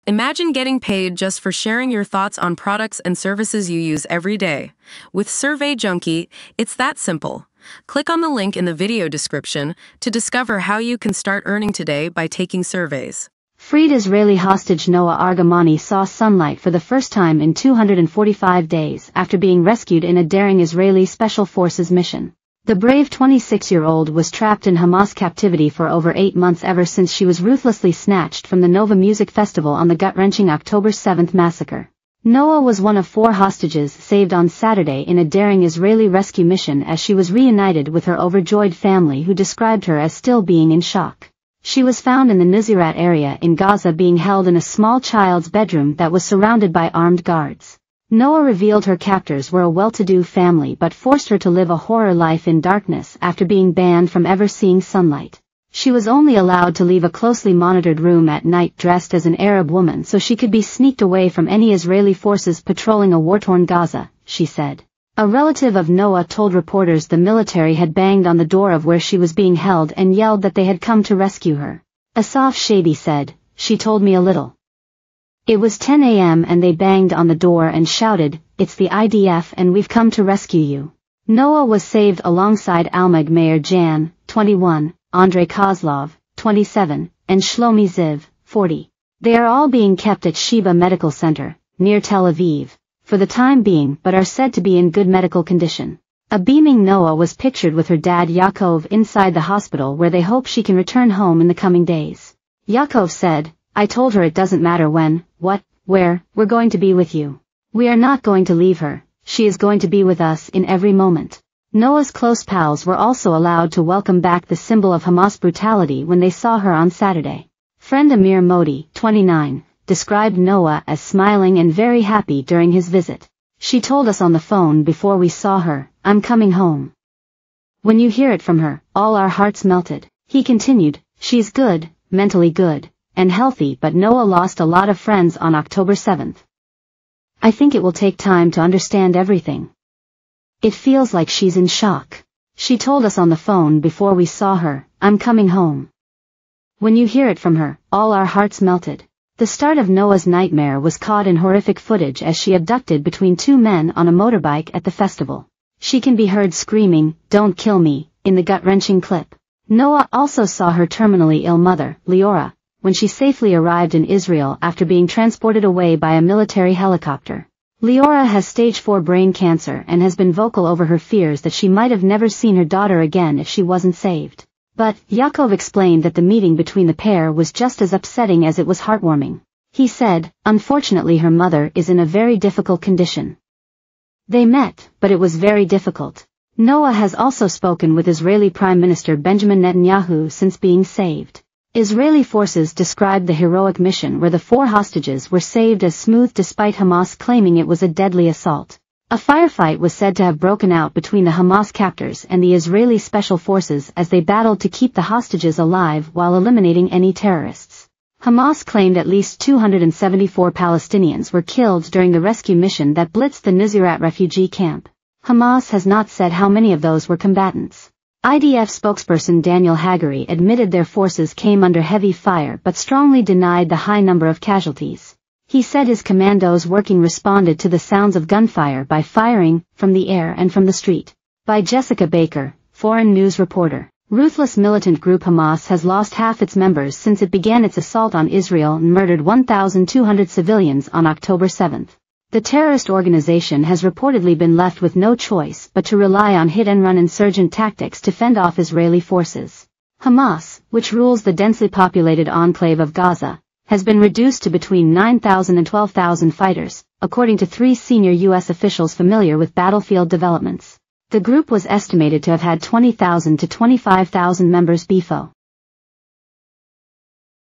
Imagine getting paid just for sharing your thoughts on products and services you use every day. With Survey Junkie, it's that simple. Click on the link in the video description to discover how you can start earning today by taking surveys. Freed Israeli hostage Noa Argamani saw sunlight for the first time in 245 days after being rescued in a daring Israeli Special Forces mission. The brave 26-year-old was trapped in Hamas captivity for over 8 months ever since she was ruthlessly snatched from the Nova Music Festival on the gut-wrenching October 7 massacre. Noa was one of 4 hostages saved on Saturday in a daring Israeli rescue mission as she was reunited with her overjoyed family, who described her as still being in shock. She was found in the Nuseirat area in Gaza, being held in a small child's bedroom that was surrounded by armed guards. Noa revealed her captors were a well-to-do family but forced her to live a horror life in darkness after being banned from ever seeing sunlight. She was only allowed to leave a closely monitored room at night dressed as an Arab woman so she could be sneaked away from any Israeli forces patrolling a war-torn Gaza, she said. A relative of Noa told reporters the military had banged on the door of where she was being held and yelled that they had come to rescue her. Asaf Shabi said, "She told me a little. It was 10 a.m. and they banged on the door and shouted, 'It's the IDF and we've come to rescue you.'" Noa was saved alongside Almag Mayor Jan, 21, Andrei Kozlov, 27, and Shlomi Ziv, 40. They are all being kept at Sheba Medical Center, near Tel Aviv, for the time being, but are said to be in good medical condition. A beaming Noa was pictured with her dad Yaakov inside the hospital, where they hope she can return home in the coming days. Yaakov said, "I told her it doesn't matter when, what, where, we're going to be with you. We are not going to leave her, she is going to be with us in every moment." Noa's close pals were also allowed to welcome back the symbol of Hamas brutality when they saw her on Saturday. Friend Amir Modi, 29, described Noa as smiling and very happy during his visit. "She told us on the phone before we saw her, 'I'm coming home.' When you hear it from her, all our hearts melted." He continued, "She's good, mentally good, and healthy, but Noa lost a lot of friends on October 7. I think it will take time to understand everything. It feels like she's in shock. She told us on the phone before we saw her, 'I'm coming home.' When you hear it from her, all our hearts melted." The start of Noa's nightmare was caught in horrific footage as she abducted between 2 men on a motorbike at the festival. She can be heard screaming, "Don't kill me," in the gut-wrenching clip. Noa also saw her terminally ill mother, Leora, when she safely arrived in Israel after being transported away by a military helicopter. Leora has stage 4 brain cancer and has been vocal over her fears that she might have never seen her daughter again if she wasn't saved. But Yaakov explained that the meeting between the pair was just as upsetting as it was heartwarming. He said, "Unfortunately her mother is in a very difficult condition. They met, but it was very difficult." Noa has also spoken with Israeli Prime Minister Benjamin Netanyahu since being saved. Israeli forces described the heroic mission where the 4 hostages were saved as smooth despite Hamas claiming it was a deadly assault. A firefight was said to have broken out between the Hamas captors and the Israeli Special Forces as they battled to keep the hostages alive while eliminating any terrorists. Hamas claimed at least 274 Palestinians were killed during the rescue mission that blitzed the Nuseirat refugee camp. Hamas has not said how many of those were combatants. IDF spokesperson Daniel Hagari admitted their forces came under heavy fire but strongly denied the high number of casualties. He said his commandos working responded to the sounds of gunfire by firing from the air and from the street. By Jessica Baker, Foreign News reporter. Ruthless militant group Hamas has lost half its members since it began its assault on Israel and murdered 1,200 civilians on October 7. The terrorist organization has reportedly been left with no choice but to rely on hit-and-run insurgent tactics to fend off Israeli forces. Hamas, which rules the densely populated enclave of Gaza, has been reduced to between 9,000 and 12,000 fighters, according to 3 senior U.S. officials familiar with battlefield developments. The group was estimated to have had 20,000 to 25,000 members before.